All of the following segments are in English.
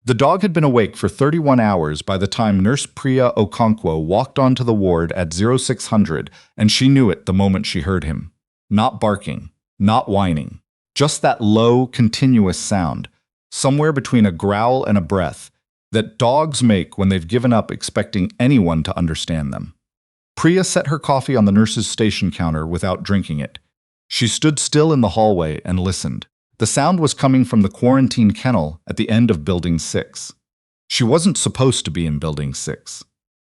The dog had been awake for 31 hours by the time Nurse Priya Okonkwo walked onto the ward at 0600, and she knew it the moment she heard him. Not barking, not whining, just that low, continuous sound, somewhere between a growl and a breath, that dogs make when they've given up expecting anyone to understand them. Priya set her coffee on the nurse's station counter without drinking it. She stood still in the hallway and listened. The sound was coming from the quarantine kennel at the end of Building 6. She wasn't supposed to be in Building 6.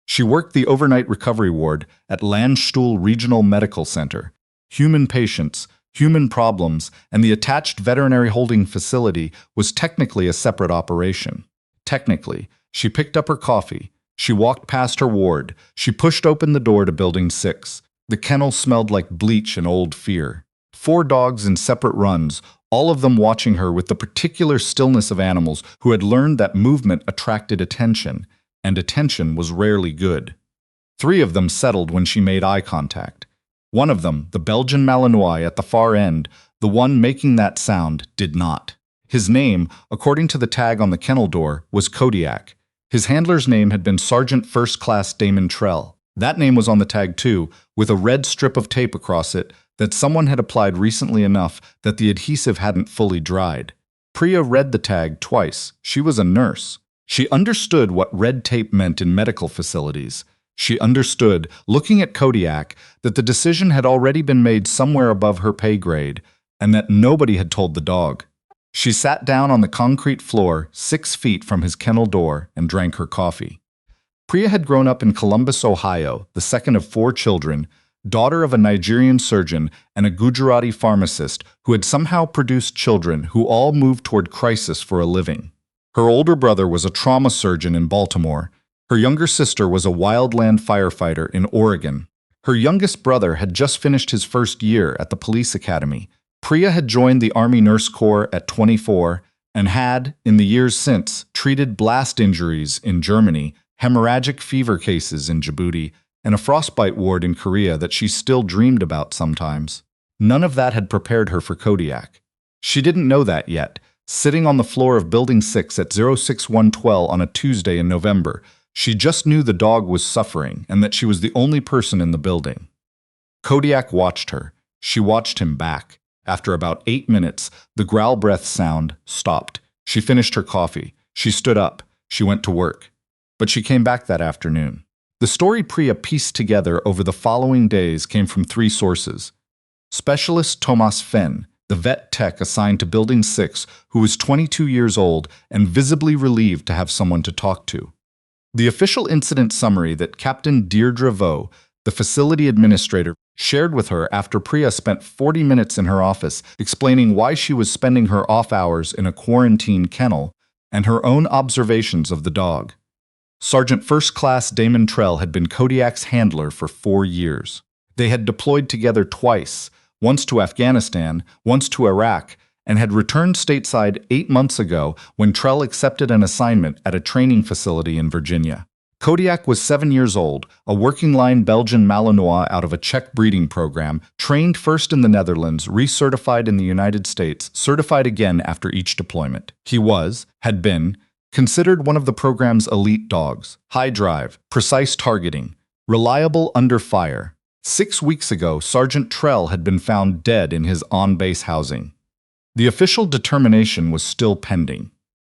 She worked the overnight recovery ward at Landstuhl Regional Medical Center. Human patients, human problems, and the attached veterinary holding facility was technically a separate operation. Technically, she picked up her coffee. She walked past her ward. She pushed open the door to Building 6. The kennel smelled like bleach and old fear. 4 dogs in separate runs, all of them watching her with the particular stillness of animals who had learned that movement attracted attention, and attention was rarely good. 3 of them settled when she made eye contact. One of them, the Belgian Malinois at the far end, the one making that sound, did not. His name, according to the tag on the kennel door, was Kodiak. His handler's name had been Sergeant First Class Damon Trell. That name was on the tag too, with a red strip of tape across it that someone had applied recently enough that the adhesive hadn't fully dried. Priya read the tag twice. She was a nurse. She understood what red tape meant in medical facilities. She understood, looking at Kodiak, that the decision had already been made somewhere above her pay grade, and that nobody had told the dog. She sat down on the concrete floor 6 feet from his kennel door and drank her coffee. Priya had grown up in Columbus, Ohio, the second of 4 children, daughter of a Nigerian surgeon and a Gujarati pharmacist who had somehow produced children who all moved toward crisis for a living. Her older brother was a trauma surgeon in Baltimore. Her younger sister was a wildland firefighter in Oregon. Her youngest brother had just finished his first year at the police academy. Priya had joined the Army Nurse Corps at 24 and had, in the years since, treated blast injuries in Germany, hemorrhagic fever cases in Djibouti, and a frostbite ward in Korea that she still dreamed about sometimes. None of that had prepared her for Kodiak. She didn't know that yet. Sitting on the floor of Building 6 at 06112 on a Tuesday in November, she just knew the dog was suffering and that she was the only person in the building. Kodiak watched her. She watched him back. After about 8 minutes, the growl breath sound stopped. She finished her coffee. She stood up. She went to work. But she came back that afternoon. The story Priya pieced together over the following days came from 3 sources. Specialist Thomas Fenn, the vet tech assigned to Building 6, who was 22 years old and visibly relieved to have someone to talk to. The official incident summary that Captain Deirdre Vaux, the facility administrator, shared with her after Priya spent 40 minutes in her office explaining why she was spending her off hours in a quarantine kennel and her own observations of the dog. Sergeant First Class Damon Trell had been Kodiak's handler for 4 years. They had deployed together twice, once to Afghanistan, once to Iraq, and had returned stateside 8 months ago when Trell accepted an assignment at a training facility in Virginia. Kodiak was 7 years old, a working-line Belgian Malinois out of a Czech breeding program, trained first in the Netherlands, recertified in the United States, certified again after each deployment. He had been, considered one of the program's elite dogs. High drive, precise targeting, reliable under fire. 6 weeks ago, Sergeant Trell had been found dead in his on-base housing. The official determination was still pending.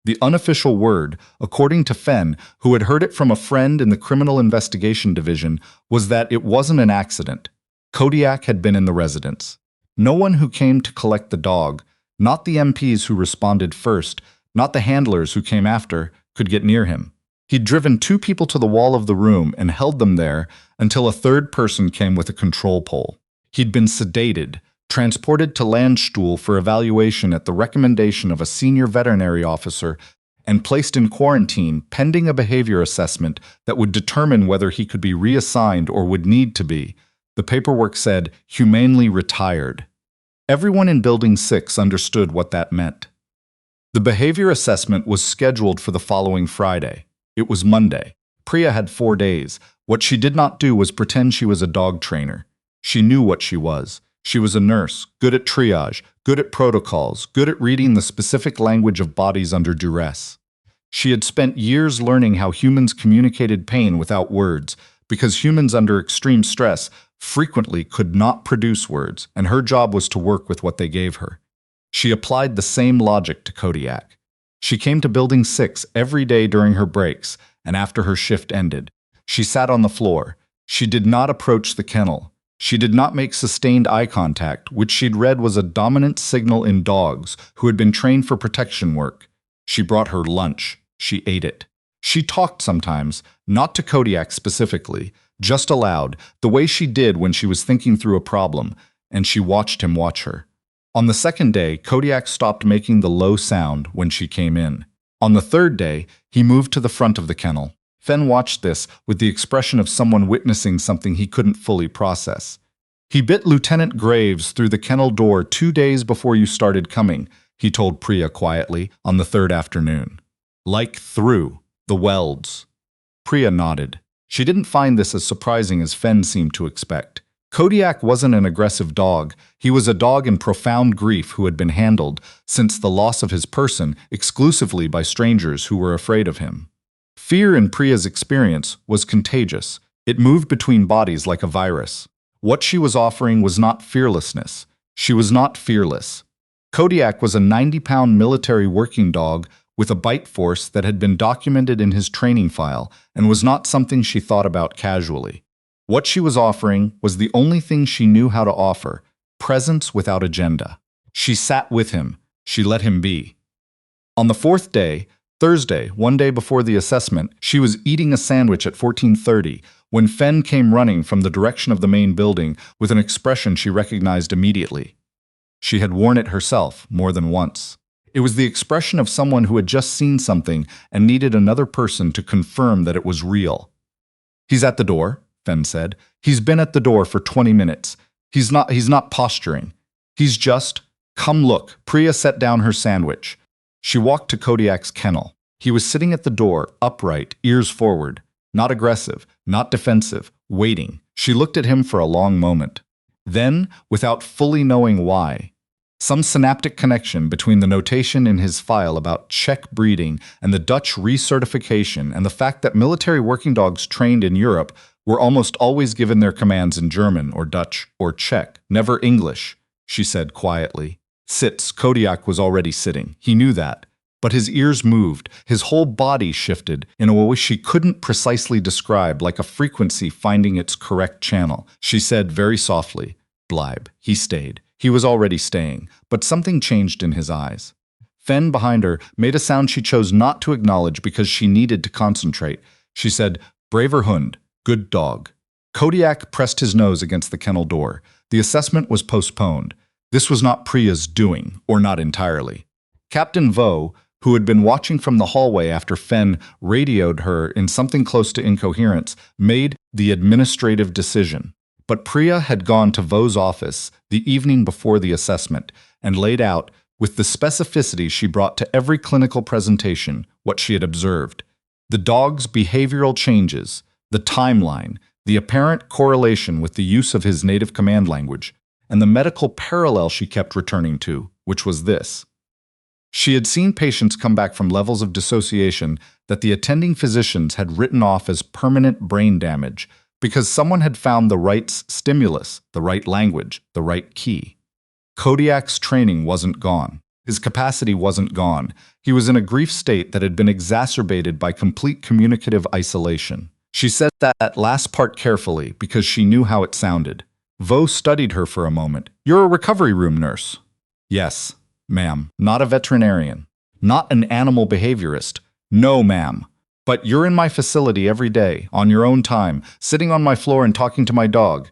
The unofficial word, according to Fenn, who had heard it from a friend in the Criminal Investigation Division, was that it wasn't an accident. Kodiak had been in the residence. No one who came to collect the dog, not the MPs who responded first, not the handlers who came after, could get near him. He'd driven 2 people to the wall of the room and held them there until a 3rd person came with a control pole. He'd been sedated, transported to Landstuhl for evaluation at the recommendation of a senior veterinary officer, and placed in quarantine pending a behavior assessment that would determine whether he could be reassigned or would need to be. The paperwork said, humanely retired. Everyone in Building 6 understood what that meant. The behavior assessment was scheduled for the following Friday. It was Monday. Priya had 4 days. What she did not do was pretend she was a dog trainer. She knew what she was. She was a nurse, good at triage, good at protocols, good at reading the specific language of bodies under duress. She had spent years learning how humans communicated pain without words, because humans under extreme stress frequently could not produce words, and her job was to work with what they gave her. She applied the same logic to Kodiak. She came to Building 6 every day during her breaks, and after her shift ended. She sat on the floor. She did not approach the kennel. She did not make sustained eye contact, which she'd read was a dominant signal in dogs who had been trained for protection work. She brought her lunch. She ate it. She talked sometimes, not to Kodiak specifically, just aloud, the way she did when she was thinking through a problem, and she watched him watch her. On the second day, Kodiak stopped making the low sound when she came in. On the third day, he moved to the front of the kennel. Fen watched this with the expression of someone witnessing something he couldn't fully process. He bit Lieutenant Graves through the kennel door 2 days before you started coming, he told Priya quietly on the third afternoon. Like through the welds. Priya nodded. She didn't find this as surprising as Fen seemed to expect. Kodiak wasn't an aggressive dog. He was a dog in profound grief who had been handled, since the loss of his person, exclusively by strangers who were afraid of him. Fear in Priya's experience was contagious. It moved between bodies like a virus. What she was offering was not fearlessness. She was not fearless. Kodiak was a 90-pound military working dog with a bite force that had been documented in his training file and was not something she thought about casually. What she was offering was the only thing she knew how to offer, presence without agenda. She sat with him. She let him be. On the fourth day, Thursday, 1 day before the assessment, she was eating a sandwich at 14:30 when Fen came running from the direction of the main building with an expression she recognized immediately. She had worn it herself more than once. It was the expression of someone who had just seen something and needed another person to confirm that it was real. He's at the door, Fen said. He's been at the door for 20 minutes. He's not posturing. He's just, come look. Priya set down her sandwich. She walked to Kodiak's kennel. He was sitting at the door, upright, ears forward, not aggressive, not defensive, waiting. She looked at him for a long moment. Then, without fully knowing why, some synaptic connection between the notation in his file about Czech breeding and the Dutch recertification and the fact that military working dogs trained in Europe were almost always given their commands in German or Dutch or Czech, never English, she said quietly. Sits, Kodiak was already sitting. He knew that. But his ears moved, his whole body shifted in a way she couldn't precisely describe, like a frequency finding its correct channel. She said very softly, Bleib. He stayed. He was already staying, but something changed in his eyes. Fen behind her made a sound she chose not to acknowledge because she needed to concentrate. She said, Braver Hund, good dog. Kodiak pressed his nose against the kennel door. The assessment was postponed. This was not Priya's doing, or not entirely. Captain Vo, who had been watching from the hallway after Fen radioed her in something close to incoherence, made the administrative decision. But Priya had gone to Vo's office the evening before the assessment and laid out, with the specificity she brought to every clinical presentation, what she had observed. The dog's behavioral changes, the timeline, the apparent correlation with the use of his native command language, and the medical parallel she kept returning to, which was this. She had seen patients come back from levels of dissociation that the attending physicians had written off as permanent brain damage because someone had found the right stimulus, the right language, the right key. Kodiak's training wasn't gone. His capacity wasn't gone. He was in a grief state that had been exacerbated by complete communicative isolation. She said that last part carefully because she knew how it sounded. Vo studied her for a moment. You're a recovery room nurse. Yes, ma'am. Not a veterinarian. Not an animal behaviorist. No, ma'am. But you're in my facility every day, on your own time, sitting on my floor and talking to my dog.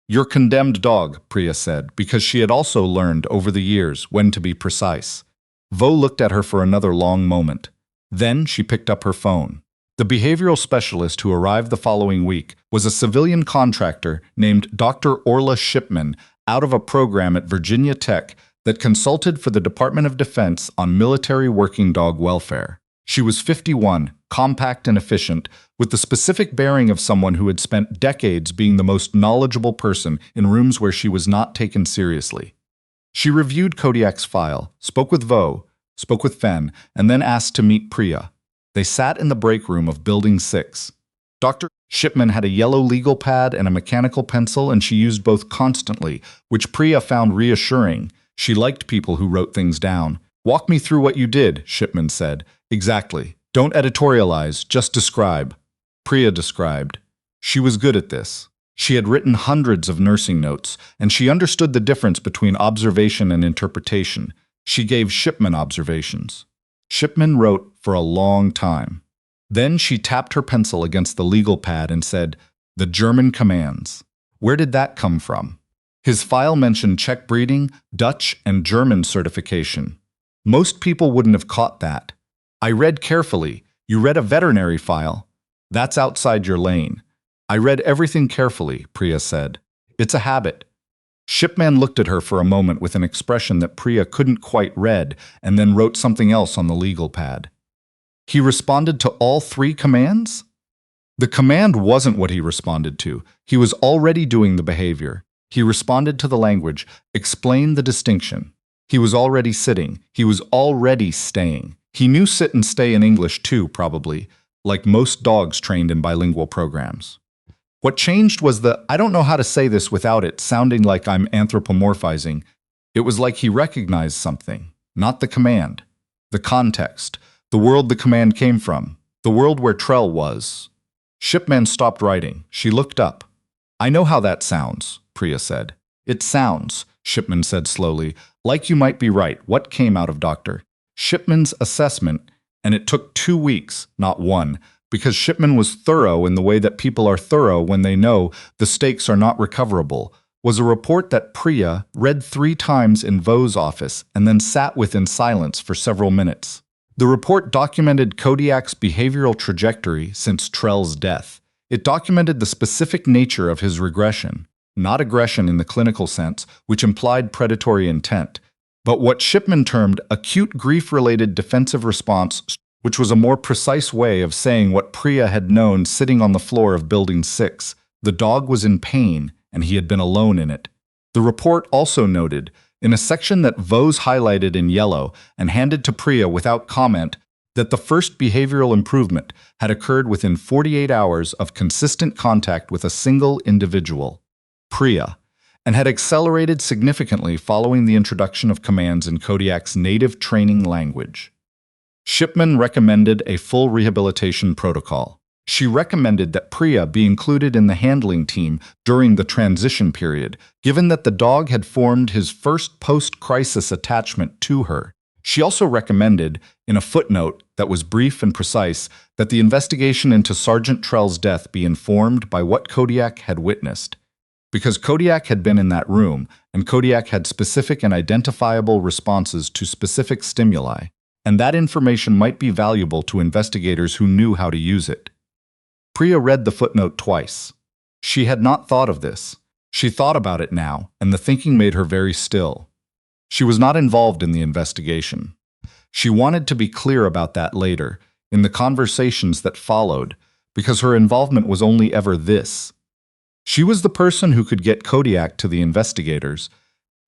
Your condemned dog, Priya said, because she had also learned over the years when to be precise. Vo looked at her for another long moment. Then she picked up her phone. The behavioral specialist who arrived the following week was a civilian contractor named Dr. Orla Shipman out of a program at Virginia Tech that consulted for the Department of Defense on military working dog welfare. She was 51, compact and efficient, with the specific bearing of someone who had spent decades being the most knowledgeable person in rooms where she was not taken seriously. She reviewed Kodiak's file, spoke with Vo, spoke with Fen, and then asked to meet Priya. They sat in the break room of Building 6. Dr. Shipman had a yellow legal pad and a mechanical pencil, and she used both constantly, which Priya found reassuring. She liked people who wrote things down. "Walk me through what you did," Shipman said. "Exactly. Don't editorialize, just describe." Priya described. She was good at this. She had written hundreds of nursing notes, and she understood the difference between observation and interpretation. She gave Shipman observations. Shipman wrote for a long time. Then she tapped her pencil against the legal pad and said, "The German commands." Where did that come from? His file mentioned Czech breeding, Dutch, and German certification. Most people wouldn't have caught that. "I read carefully. You read a veterinary file. That's outside your lane." "I read everything carefully," Priya said. "It's a habit." Shipman looked at her for a moment with an expression that Priya couldn't quite read, and then wrote something else on the legal pad. He responded to all 3 commands? The command wasn't what he responded to. He was already doing the behavior. He responded to the language, explained the distinction. He was already sitting. He was already staying. He knew sit and stay in English too, probably, like most dogs trained in bilingual programs. What changed was I don't know how to say this without it sounding like I'm anthropomorphizing. It was like he recognized something, not the command, the context, the world the command came from, the world where Trell was. Shipman stopped writing. She looked up. "I know how that sounds," Priya said. "It sounds," Shipman said slowly, "like you might be right. What came out of Dr. Shipman's assessment, and it took 2 weeks, not 1, because Shipman was thorough in the way that people are thorough when they know the stakes are not recoverable, was a report that Priya read 3 times in Vo's office and then sat with in silence for several minutes. The report documented Kodiak's behavioral trajectory since Trell's death. It documented the specific nature of his regression, not aggression in the clinical sense, which implied predatory intent, but what Shipman termed acute grief-related defensive response, which was a more precise way of saying what Priya had known sitting on the floor of Building 6. The dog was in pain, and he had been alone in it. The report also noted, in a section that Vo's highlighted in yellow and handed to Priya without comment, that the first behavioral improvement had occurred within 48 hours of consistent contact with a single individual, Priya, and had accelerated significantly following the introduction of commands in Kodiak's native training language. Shipman recommended a full rehabilitation protocol. She recommended that Priya be included in the handling team during the transition period, given that the dog had formed his first post-crisis attachment to her. She also recommended, in a footnote that was brief and precise, that the investigation into Sergeant Trell's death be informed by what Kodiak had witnessed. Because Kodiak had been in that room, and Kodiak had specific and identifiable responses to specific stimuli, and that information might be valuable to investigators who knew how to use it. Priya read the footnote twice. She had not thought of this. She thought about it now, and the thinking made her very still. She was not involved in the investigation. She wanted to be clear about that later, in the conversations that followed, because her involvement was only ever this. She was the person who could get Kodiak to the investigators,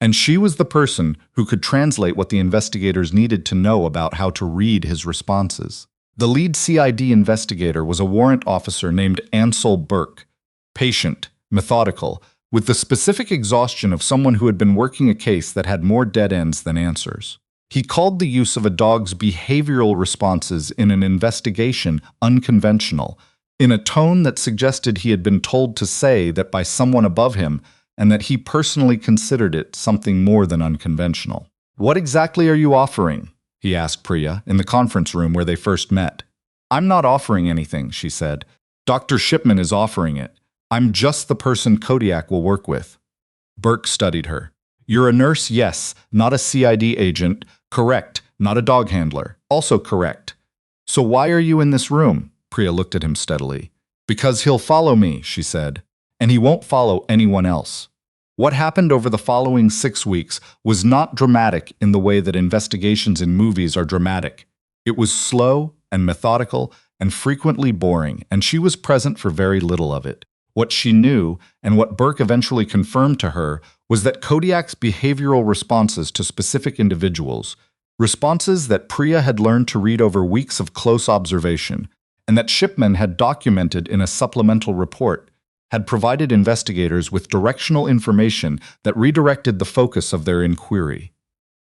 and she was the person who could translate what the investigators needed to know about how to read his responses. The lead CID investigator was a warrant officer named Ansel Burke, patient, methodical, with the specific exhaustion of someone who had been working a case that had more dead ends than answers. He called the use of a dog's behavioral responses in an investigation unconventional, in a tone that suggested he had been told to say that by someone above him, and that he personally considered it something more than unconventional. "What exactly are you offering?" he asked Priya in the conference room where they first met. "I'm not offering anything," she said. "Dr. Shipman is offering it. I'm just the person Kodiak will work with." Burke studied her. "You're a nurse, yes, not a CID agent. Correct, not a dog handler. Also correct. So why are you in this room?" Priya looked at him steadily. "Because he'll follow me," she said. "And he won't follow anyone else." What happened over the following 6 weeks was not dramatic in the way that investigations in movies are dramatic. It was slow and methodical and frequently boring, and she was present for very little of it. What she knew, and what Burke eventually confirmed to her, was that Kodiak's behavioral responses to specific individuals, Responses that Priya had learned to read over weeks of close observation, and that Shipman had documented in a supplemental report, had provided investigators with directional information that redirected the focus of their inquiry.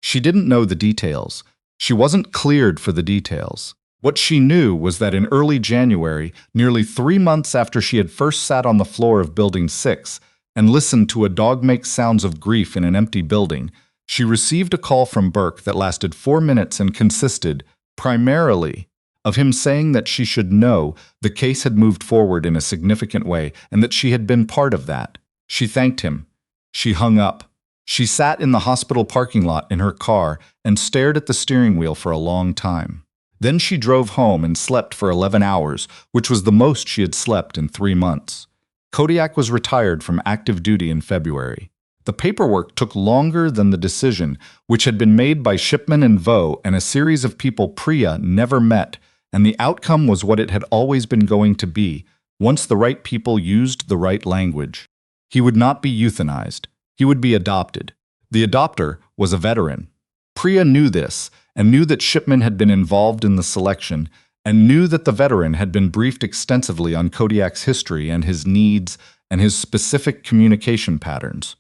She didn't know the details. She wasn't cleared for the details. What she knew was that in early January, nearly 3 months after she had first sat on the floor of Building 6 and listened to a dog make sounds of grief in an empty building, she received a call from Burke that lasted 4 minutes and consisted, primarily, of him saying that she should know the case had moved forward in a significant way and that she had been part of that. She thanked him. She hung up. She sat in the hospital parking lot in her car and stared at the steering wheel for a long time. Then she drove home and slept for 11 hours, which was the most she had slept in 3 months. Kodiak was retired from active duty in February. The paperwork took longer than the decision, which had been made by Shipman and Vo and a series of people Priya never met, and the outcome was what it had always been going to be, once the right people used the right language. He would not be euthanized. He would be adopted. The adopter was a veteran. Priya knew this, and knew that Shipman had been involved in the selection, and knew that the veteran had been briefed extensively on Kodiak's history and his needs and his specific communication patterns.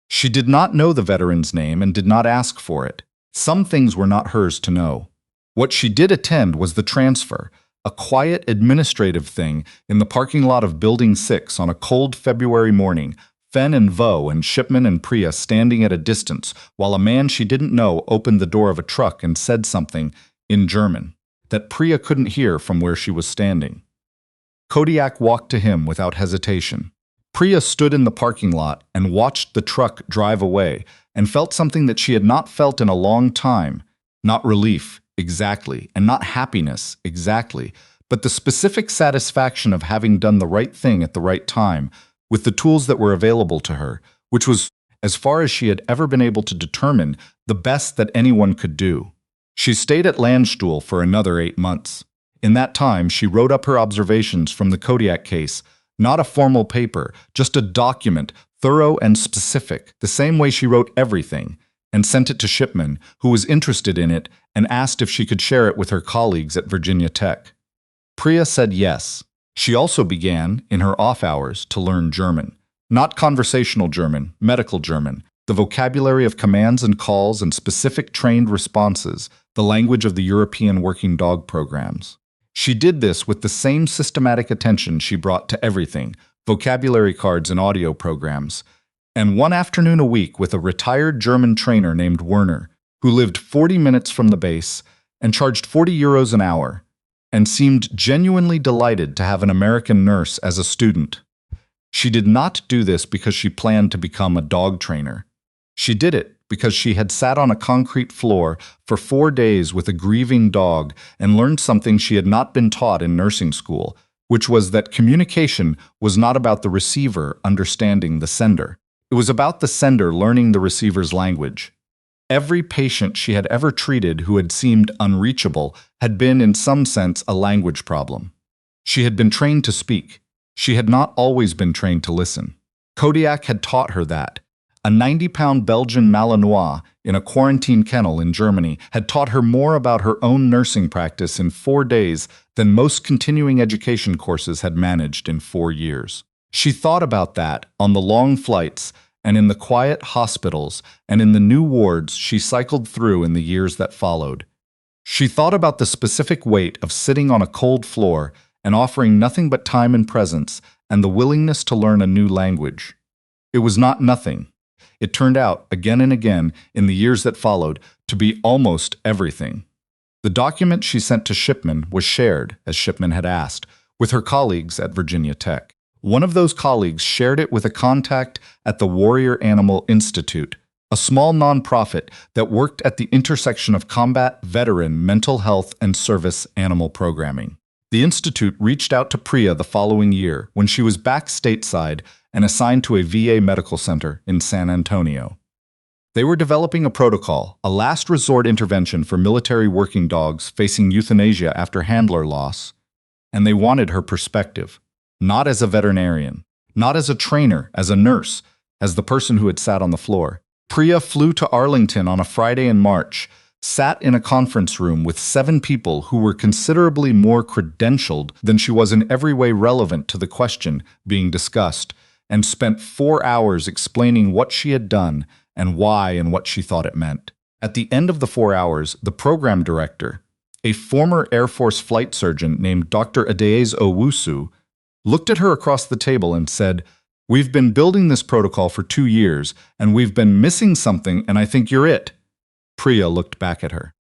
She did not know the veteran's name and did not ask for it. Some things were not hers to know. What she did attend was the transfer, a quiet administrative thing in the parking lot of Building 6 on a cold February morning, Fen and Vo and Shipman and Priya standing at a distance while a man she didn't know opened the door of a truck and said something, in German, that Priya couldn't hear from where she was standing. Kodiak walked to him without hesitation. Priya stood in the parking lot and watched the truck drive away and felt something that she had not felt in a long time, not relief, exactly, and not happiness, exactly, but the specific satisfaction of having done the right thing at the right time, with the tools that were available to her, which was, as far as she had ever been able to determine, the best that anyone could do. She stayed at Landstuhl for another 8 months. In that time, she wrote up her observations from the Kodiak case, not a formal paper, just a document, thorough and specific, the same way she wrote everything, and sent it to Shipman, who was interested in it, and asked if she could share it with her colleagues at Virginia Tech. Priya said yes. She also began, in her off hours, to learn German. Not conversational German, medical German, the vocabulary of commands and calls and specific trained responses, the language of the European working dog programs. She did this with the same systematic attention she brought to everything, vocabulary cards and audio programs. And one afternoon a week with a retired German trainer named Werner, who lived 40 minutes from the base and charged €40 an hour, and seemed genuinely delighted to have an American nurse as a student. She did not do this because she planned to become a dog trainer. She did it because she had sat on a concrete floor for 4 days with a grieving dog and learned something she had not been taught in nursing school, which was that communication was not about the receiver understanding the sender. It was about the sender learning the receiver's language. Every patient she had ever treated who had seemed unreachable had been, in some sense, a language problem. She had been trained to speak. She had not always been trained to listen. Kodiak had taught her that. A 90-pound Belgian Malinois in a quarantine kennel in Germany had taught her more about her own nursing practice in 4 days than most continuing education courses had managed in 4 years. She thought about that on the long flights and in the quiet hospitals and in the new wards she cycled through in the years that followed. She thought about the specific weight of sitting on a cold floor and offering nothing but time and presence and the willingness to learn a new language. It was not nothing. It turned out, again and again, in the years that followed, to be almost everything. The document she sent to Shipman was shared, as Shipman had asked, with her colleagues at Virginia Tech. One of those colleagues shared it with a contact at the Warrior Animal Institute, a small nonprofit that worked at the intersection of combat, veteran, mental health, and service animal programming. The institute reached out to Priya the following year when she was back stateside and assigned to a VA medical center in San Antonio. They were developing a protocol, a last resort intervention for military working dogs facing euthanasia after handler loss, and they wanted her perspective. Not as a veterinarian, not as a trainer, as a nurse, as the person who had sat on the floor. Priya flew to Arlington on a Friday in March, sat in a conference room with 7 people who were considerably more credentialed than she was in every way relevant to the question being discussed, and spent 4 hours explaining what she had done and why and what she thought it meant. At the end of the 4 hours, the program director, a former Air Force flight surgeon named Dr. Adeyes Owusu, looked at her across the table and said, "We've been building this protocol for 2 years, and we've been missing something, and I think you're it." Priya looked back at her.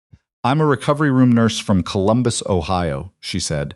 "I'm a recovery room nurse from Columbus, Ohio," she said.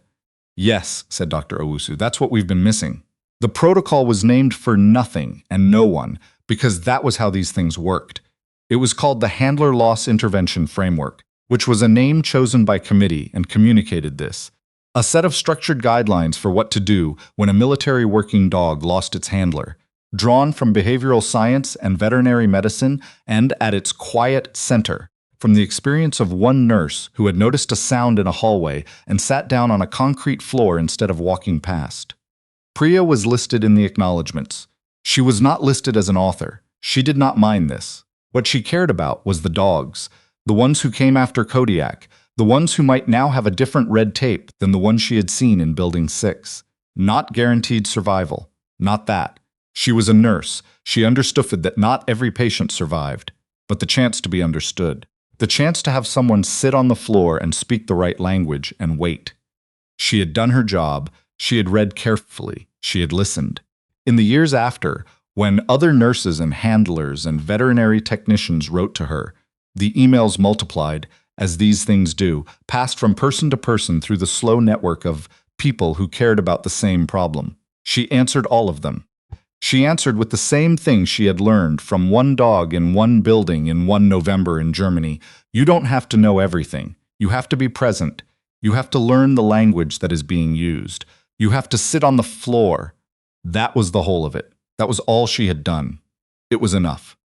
"Yes," said Dr. Owusu, "that's what we've been missing." The protocol was named for nothing and no one, because that was how these things worked. It was called the Handler Loss Intervention Framework, which was a name chosen by committee and communicated this. A set of structured guidelines for what to do when a military working dog lost its handler, drawn from behavioral science and veterinary medicine, and at its quiet center, from the experience of one nurse who had noticed a sound in a hallway and sat down on a concrete floor instead of walking past. Priya was listed in the acknowledgments. She was not listed as an author. She did not mind this. What she cared about was the dogs, the ones who came after Kodiak, the ones who might now have a different red tape than the ones she had seen in Building 6. Not guaranteed survival. Not that. She was a nurse. She understood that not every patient survived, but the chance to be understood. The chance to have someone sit on the floor and speak the right language and wait. She had done her job. She had read carefully. She had listened. In the years after, when other nurses and handlers and veterinary technicians wrote to her, the emails multiplied, as these things do, passed from person to person through the slow network of people who cared about the same problem. She answered all of them. She answered with the same thing she had learned from one dog in one building in one November in Germany. You don't have to know everything. You have to be present. You have to learn the language that is being used. You have to sit on the floor. That was the whole of it. That was all she had done. It was enough.